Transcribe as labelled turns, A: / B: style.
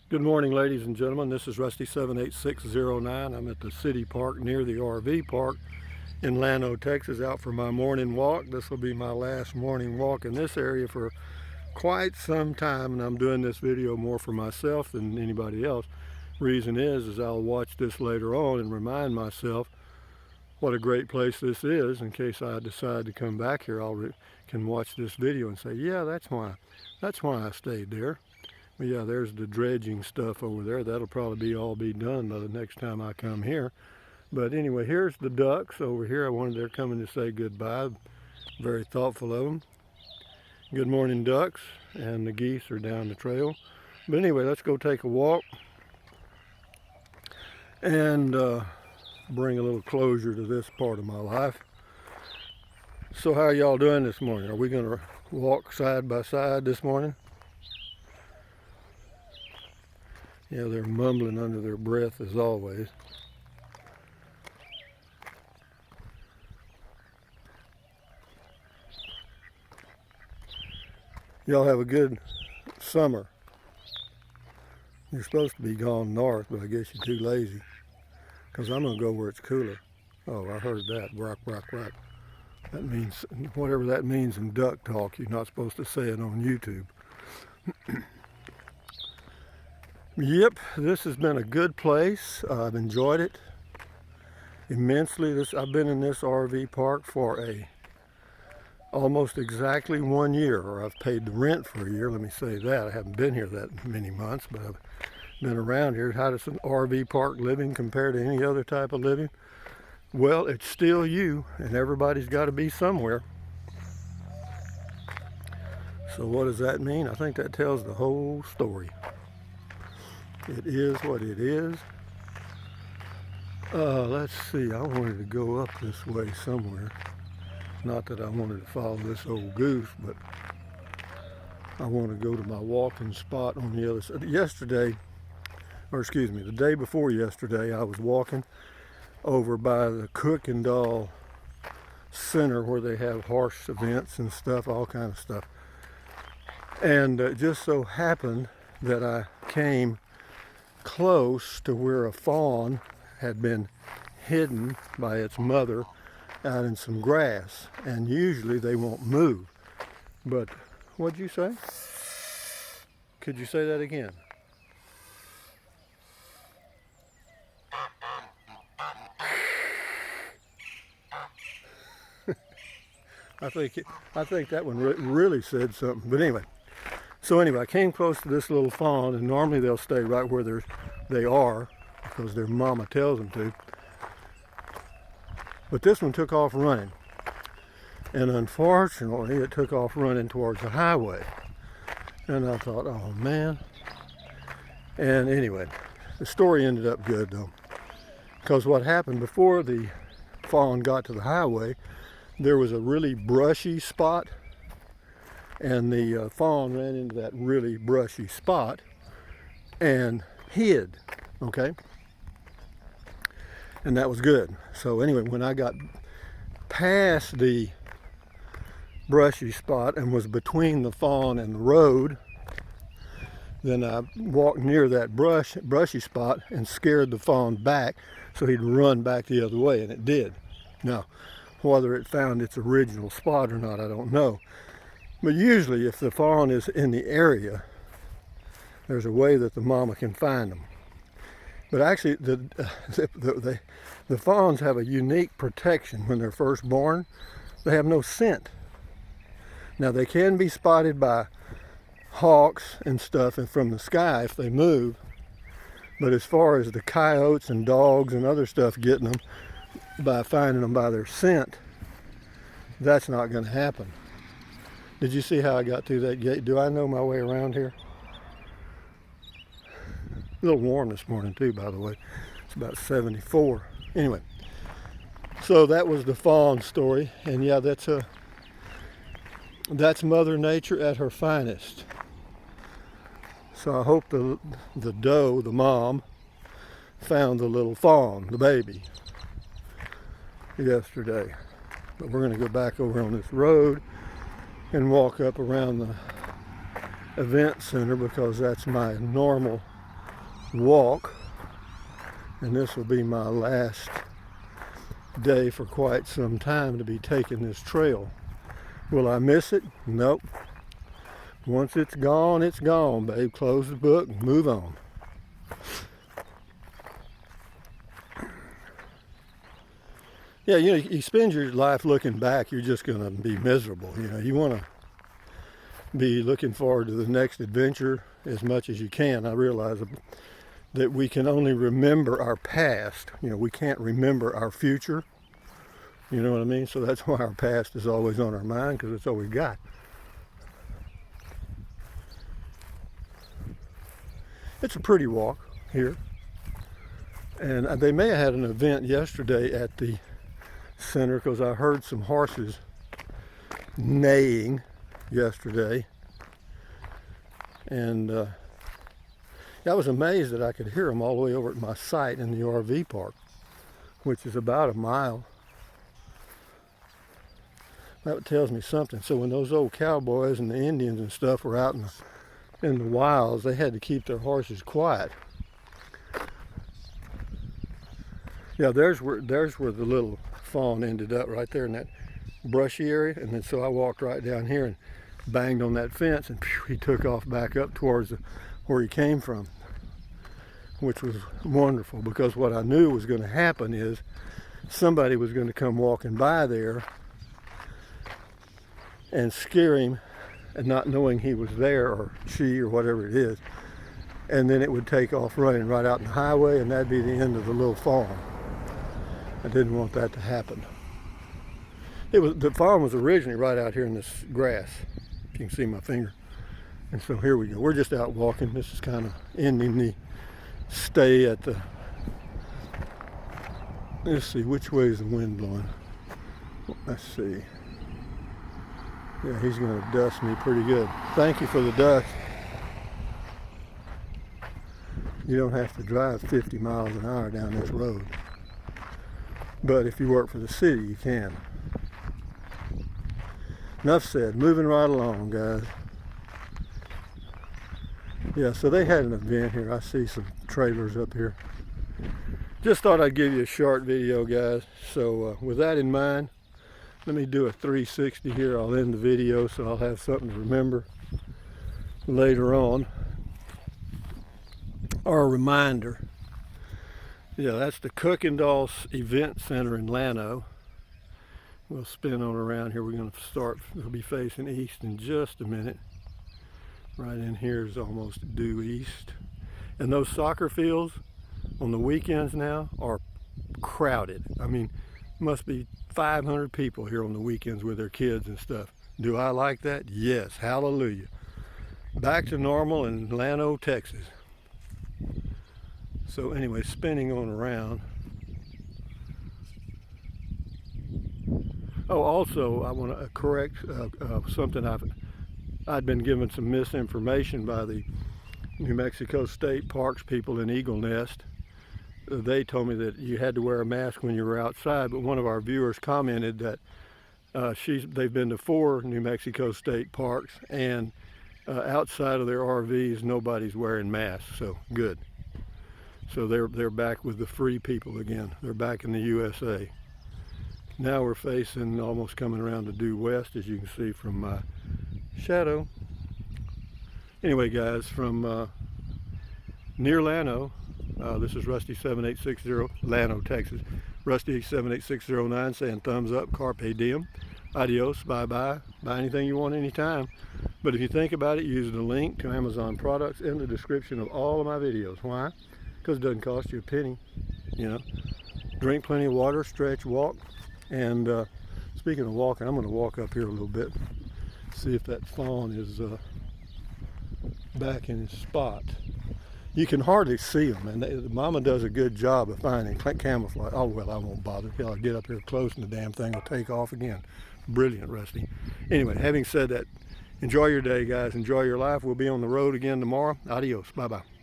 A: Good morning, ladies and gentlemen. This is Rusty 78609. I'm at the city park near the RV park in LLANO, Texas, out for my morning walk. This will be my last morning walk in this area for quite some time, and I'm doing this video more for myself than anybody else. Reason is I'll watch this later on and remind myself what a great place this is. In case I decide to come back here, can watch this video and say, yeah, that's why I stayed there. But yeah, there's the dredging stuff over there. That'll probably all be done by the next time I come here. But anyway, here's the ducks over here. I wanted their coming to say goodbye. Very thoughtful of them. Good morning, ducks. And the geese are down the trail. But anyway, let's go take a walk and bring a little closure to this part of my life. So how are y'all doing this morning? Are we going to walk side by side this morning? Yeah, they're mumbling under their breath as always. Y'all have a good summer. You're supposed to be gone north, but I guess you're too lazy. Because I'm going to go where it's cooler. Oh, I heard that. Rock, rock, rock. That means, whatever that means in duck talk, you're not supposed to say it on YouTube. Yep, this has been a good place. I've enjoyed it immensely. I've been in this RV park for almost exactly 1 year, or I've paid the rent for a year. Let me say that. I haven't been here that many months, but I've been around here. How does an RV park living compare to any other type of living? Well, it's still you, and everybody's got to be somewhere. So what does that mean? I think that tells the whole story. It is what it is. Let's see, I wanted to go up this way somewhere. Not that I wanted to follow this old goose, but I want to go to my walking spot on the other side. Yesterday, or excuse me, the day before yesterday, I was walking over by the Cook and Doll Center where they have horse events and stuff, all kind of stuff. And it just so happened that I came close to where a fawn had been hidden by its mother out in some grass, and usually they won't move. But what'd you say? Could you say that again? I think that one really said something. But anyway. So anyway, I came close to this little fawn, and normally they'll stay right where they are because their mama tells them to. But this one took off running. And unfortunately, it took off running towards the highway. And I thought, oh man. And anyway, the story ended up good though. Because what happened before the fawn got to the highway, there was a really brushy spot. And the fawn ran into that really brushy spot and hid, okay? And that was good. So anyway, when I got past the brushy spot and was between the fawn and the road, then I walked near that brushy spot and scared the fawn back so he'd run back the other way, and it did. Now, whether it found its original spot or not, I don't know. But usually if the fawn is in the area, there's a way that the mama can find them. But actually the fawns have a unique protection when they're first born. They have no scent. Now they can be spotted by hawks and stuff and from the sky if they move. But as far as the coyotes and dogs and other stuff getting them by finding them by their scent, that's not going to happen. Did you see how I got through that gate? Do I know my way around here? A little warm this morning too, by the way. It's about 74. Anyway, so that was the fawn story. And yeah, that's Mother Nature at her finest. So I hope the doe, the mom, found the little fawn, the baby, yesterday. But we're going to go back over on this road and walk up around the event center because that's my normal walk, and this will be my last day for quite some time to be taking this trail. Will I miss it? Nope. Once it's gone, babe. Close the book and move on. Yeah, you know, you spend your life looking back, you're just going to be miserable. You know, you want to be looking forward to the next adventure as much as you can. I realize that we can only remember our past. You know, we can't remember our future. You know what I mean? So that's why our past is always on our mind, because it's all we got. It's a pretty walk here. And they may have had an event yesterday at the center, because I heard some horses neighing yesterday. And I was amazed that I could hear them all the way over at my site in the RV park, which is about a mile. That tells me something. So when those old cowboys and the Indians and stuff were out in the wilds, they had to keep their horses quiet. Yeah, there's where the little fawn ended up, right there in that brushy area. And then so I walked right down here and banged on that fence, and he took off back up towards where he came from, which was wonderful, because what I knew was going to happen is somebody was going to come walking by there and scare him, and not knowing he was there, or she, or whatever it is, and then it would take off running right out in the highway, and that'd be the end of the little fawn. I didn't want that to happen. The fawn was originally right out here in this grass. If you can see my finger. And so here we go. We're just out walking. This is kind of ending the stay at the... Let's see, which way is the wind blowing? Let's see. Yeah, he's going to dust me pretty good. Thank you for the dust. You don't have to drive 50 miles an hour down this road. But if you work for the city, you can. Enough said. Moving right along, guys. Yeah, so they had an event here. I see some trailers up here. Just thought I'd give you a short video, guys. So with that in mind, let me do a 360 here. I'll end the video so I'll have something to remember later on. Or a reminder. Yeah, that's the Cookendall's Event Center in LLANO. We'll spin on around here. We're going to start, we'll be facing east in just a minute. Right in here is almost due east. And those soccer fields on the weekends now are crowded. I mean, must be 500 people here on the weekends with their kids and stuff. Do I like that? Yes, hallelujah. Back to normal in LLANO, Texas. So anyway, spinning on around. Oh, also, I want to correct something. I'd been given some misinformation by the New Mexico State Parks people in Eagle Nest. They told me that you had to wear a mask when you were outside, but one of our viewers commented that they've been to 4 New Mexico State parks, and outside of their RVs, nobody's wearing masks. So good. So they're back with the free people again. They're back in the USA. Now we're facing, almost coming around to due west, as you can see from my shadow. Anyway, guys, from near LLANO, this is Rusty 7860, LLANO, Texas. Rusty 78609 saying thumbs up, carpe diem, adios, bye-bye, buy anything you want anytime. But if you think about it, use the link to Amazon products in the description of all of my videos. Why? Because it doesn't cost you a penny, you know. Drink plenty of water, stretch, walk. And speaking of walking, I'm going to walk up here a little bit, see if that fawn is back in his spot. You can hardly see them, and Mama does a good job of finding camouflage. Oh, well, I won't bother. I'll get up here close and the damn thing will take off again. Brilliant, Rusty. Anyway, having said that, enjoy your day, guys. Enjoy your life. We'll be on the road again tomorrow. Adios. Bye-bye.